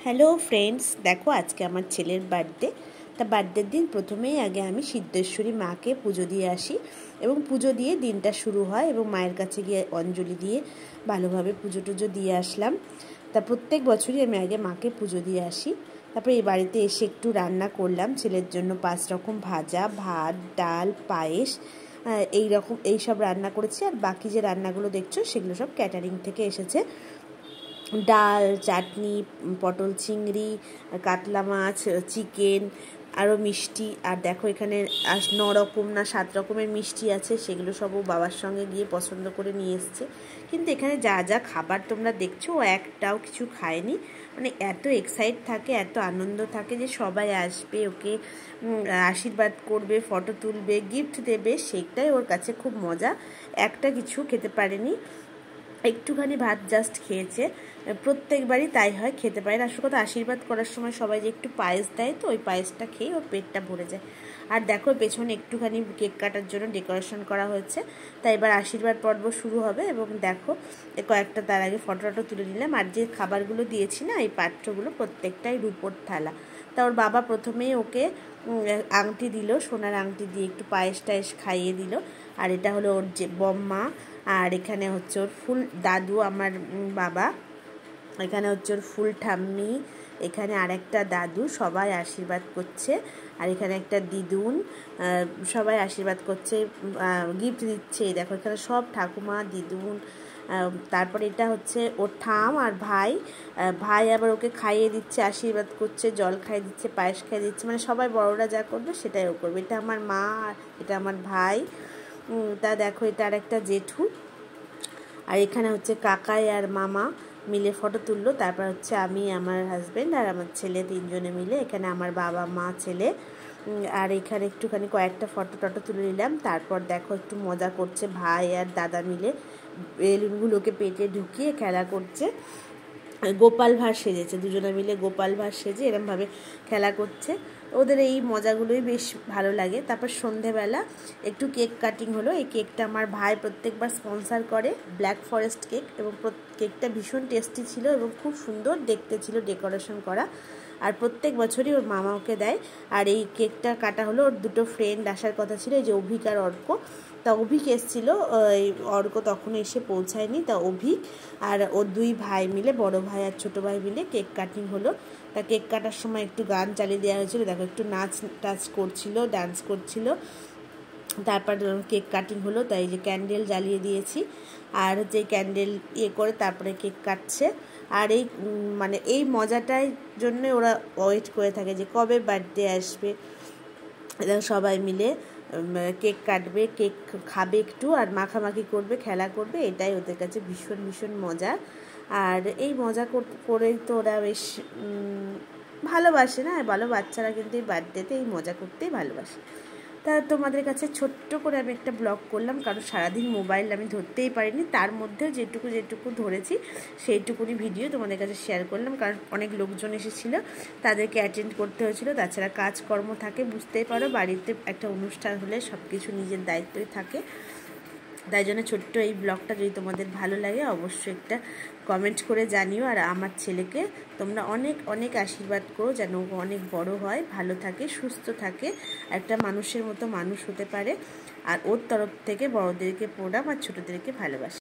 Hello friends, দেখো আজকে আমার ছেলের বার্থডে। তা বার্থডের দিন প্রথমেই আগে আমি সিদ্ধেশ্বরী মাকে পুজো দিয়ে আসি এবং পুজো দিয়ে দিনটা শুরু হয় এবং মায়ের কাছে গিয়ে অঞ্জলি দিয়ে ভালোভাবে পুজো টুজো দিয়ে আসলাম। তা প্রত্যেক বছরই আমি আগে মাকে পুজো দিয়ে আসি। তারপরে এই বাড়িতে এসে একটু রান্না করলাম ছেলের জন্য 5 রকম ভাজা, ভাত, ডাল, পায়েস, এইসব রান্না করেছি। আর বাকি যে রান্নাগুলো দেখছো সেগুলো সব ক্যাটারিং থেকে এসেছে। ডাল, চাটনি, পটল চিংড়ি, কাতলা মাছ, চিকেন, আরও মিষ্টি। আর দেখো এখানে 9 রকম না 7 রকমের মিষ্টি আছে, সেগুলো সবও বাবার সঙ্গে গিয়ে পছন্দ করে নিয়ে এসছে। কিন্তু এখানে যা যা খাবার তোমরা দেখছো ও একটাও কিছু খায়নি। মানে এত এক্সাইট থাকে, এত আনন্দ থাকে যে সবাই আসবে, ওকে আশীর্বাদ করবে, ফটো তুলবে, গিফট দেবে, সেটাই ওর কাছে খুব মজা। একটা কিছু খেতে পারেনি, একটুখানি ভাত জাস্ট খেয়েছে। প্রত্যেকবারই তাই হয়, খেতে পারে না। আসল কথা, আশীর্বাদ করার সময় সবাই যে একটু পায়েস দেয়, তো ওই পায়েসটা খেয়ে ওর পেটটা ভরে যায়। আর দেখো পেছনে একটুখানি কেক কাটার জন্য ডেকোরেশন করা হয়েছে। তাই এবার আশীর্বাদ পর্ব শুরু হবে এবং দেখো কয়েকটা তার আগে ফটো তুলে নিলাম। আর যে খাবারগুলো দিয়েছি না, এই পাত্রগুলো প্রত্যেকটাই রূপোর থালা। তা ওর বাবা প্রথমেই ওকে আংটি দিল, সোনার আংটি দিয়ে একটু পায়েস টায়েস খাইয়ে দিল। আর এটা হলো ওর যে বম্মা, আর এখানে হচ্ছে ওর ফুল দাদু আমার বাবা, এখানে হচ্ছে ওর ফুল ঠাম্মি, এখানে আরেকটা দাদু, সবাই আশীর্বাদ করছে। আর এখানে একটা দিদুন, সবাই আশীর্বাদ করছে, গিফট দিচ্ছে। দেখো এখানে সব ঠাকুমা, দিদুন। তারপরে এটা হচ্ছে ওর ঠাম আর ভাই, ভাই আবার ওকে খাইয়ে দিচ্ছে, আশীর্বাদ করছে, জল খাইয়ে দিচ্ছে, পায়েস খাইয়ে দিচ্ছে। মানে সবাই বড়রা যা করবে সেটাই ও করবে। এটা আমার মা, এটা আমার ভাই। তা দেখো এটা আরেকটা জেঠু। আর এখানে হচ্ছে কাকাই আর মামা মিলে ফটো তুললো। তারপর হচ্ছে আমি, আমার হাজব্যান্ড আর আমার ছেলে, 3 জনে মিলে। এখানে আমার বাবা, মা, ছেলে। আর এখানে একটুখানি কয়েকটা ফটো তুলে নিলাম। তারপর দেখো একটু মজা করছে ভাই আর দাদা মিলে, বেলুনগুলোকে পেটে ঢুকিয়ে খেলা করছে। গোপাল ভাঁড় সেজেছে, দুজনে মিলে গোপাল ভাঁড় সেজে এরমভাবে খেলা করছে। ওদের এই মজাগুলোই বেশ ভালো লাগে। তারপর সন্ধেবেলা একটু কেক কাটিং হলো। এই কেকটা আমার ভাই প্রত্যেকবার স্পন্সার করে, ব্ল্যাক ফরেস্ট কেক, এবং কেকটা ভীষণ টেস্টি ছিল এবং খুব সুন্দর দেখতে ছিল ডেকোরেশন করা। আর প্রত্যেক বছরই ওর মামা ওকে দেয়। আর এই কেকটা কাটা হলো। ওর 2টো ফ্রেন্ড আসার কথা ছিল, এই যে অভিক আর অর্ক। তা অভিক এসেছিলো, এই অর্ক তখন এসে পৌঁছায়নি। তা অভিক আর ওর 2 ভাই মিলে, বড় ভাই আর ছোটো ভাই মিলে কেক কাটিং হলো। তা কেক কাটার সময় একটু গান চালিয়ে দেওয়া হয়েছিল। দেখো একটু নাচ টাচ করছিল, ডান্স করছিল। তারপর কেক কাটিং হলো। তাই যে ক্যান্ডেল জ্বালিয়ে দিয়েছি, আর হচ্ছে ক্যান্ডেল করে তারপরে কেক কাটছে। আর এই মানে এই মজাটার জন্য ওরা ওয়েট করে থাকে যে কবে বার্থডে আসবে। সবাই মিলে কেক কাটবে, কেক খাবে একটু, আর মাখামাখি করবে, খেলা করবে। এটাই ওদের কাছে ভীষণ ভীষণ মজা। আর এই মজা করেই তো ওরা বেশ ভালোবাসে না? ভালো বাচ্চারা কিন্তু এই বার্থডেতে এই মজা করতেই ভালোবাসে। তা তোমাদের কাছে ছোট্ট করে আমি একটা ব্লগ করলাম, কারণ সারাদিন মোবাইল আমি ধরতেই পারিনি। তার মধ্যেও যেটুকু ধরেছি সেইটুকুনি ভিডিও তোমাদের কাছে শেয়ার করলাম, কারণ অনেক লোকজন এসেছিলো, তাদেরকে অ্যাটেন্ড করতে হয়েছিল। তাছাড়া কাজকর্ম থাকে, বুঝতেই পারো, বাড়িতে একটা অনুষ্ঠান হলে সব কিছু নিজের দায়িত্বই থাকে। তাই জন্য ছোট্ট এই ব্লগটা যদি তোমাদের ভালো লাগে অবশ্যই একটা কমেন্ট করে জানিও। আর আমার ছেলেকে তোমরা অনেক অনেক আশীর্বাদ করো, যেন ও অনেক বড় হয়, ভালো থাকে, সুস্থ থাকে, একটা মানুষের মতো মানুষ হতে পারে। আর ওর তরফ থেকে বড়দেরকে প্রণাম আর ছোটোদেরকে ভালোবাসা।